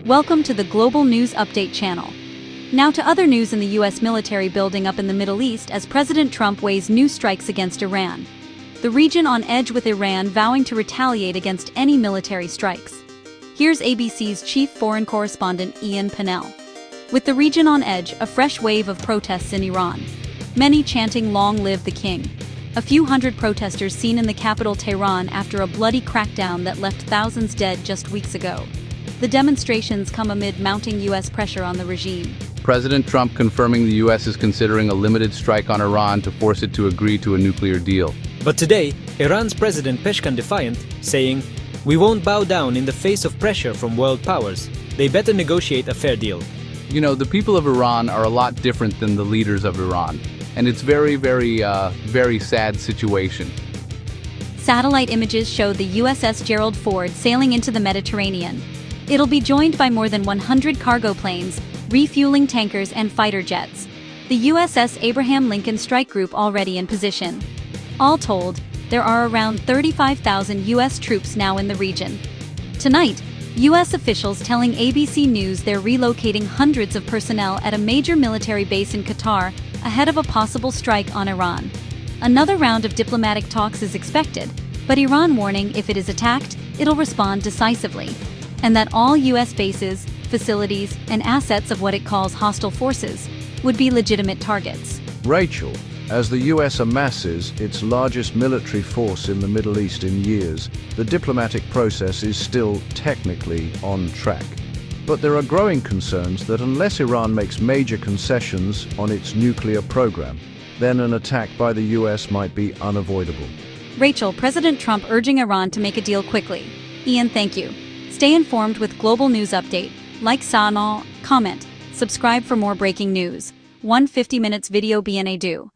Welcome to the Global News Update channel. Now to other news in the U.S. military building up in the Middle East as President Trump weighs new strikes against Iran. The region on edge with Iran vowing to retaliate against any military strikes. Here's ABC's chief foreign correspondent Ian Pennell. With the region on edge, a fresh wave of protests in Iran. Many chanting "Long live the king." A few hundred protesters seen in the capital Tehran after a bloody crackdown that left thousands dead just weeks ago. The demonstrations come amid mounting U.S. pressure on the regime. President Trump confirming the U.S. is considering a limited strike on Iran to force it to agree to a nuclear deal. But today, Iran's president Peshkan defiant, saying, "We won't bow down in the face of pressure from world powers. They better negotiate a fair deal." You know, the people of Iran are a lot different than the leaders of Iran. And it's very sad situation. Satellite images show the USS Gerald Ford sailing into the Mediterranean. It'll be joined by more than 100 cargo planes, refueling tankers and fighter jets. The USS Abraham Lincoln Strike Group already in position. All told, there are around 35,000 U.S. troops now in the region. Tonight, U.S. officials telling ABC News they're relocating hundreds of personnel at a major military base in Qatar ahead of a possible strike on Iran. Another round of diplomatic talks is expected, but Iran warning if it is attacked, it'll respond decisively, and that all U.S. bases, facilities, and assets of what it calls hostile forces would be legitimate targets. Rachel, as the U.S. amasses its largest military force in the Middle East in years, the diplomatic process is still technically on track. But there are growing concerns that unless Iran makes major concessions on its nuclear program, then an attack by the U.S. might be unavoidable. Rachel, President Trump urging Iran to make a deal quickly. Ian, thank you. Stay informed with Global News Update. Like Sanal, comment, subscribe for more breaking news. 150 minutes video BNA do.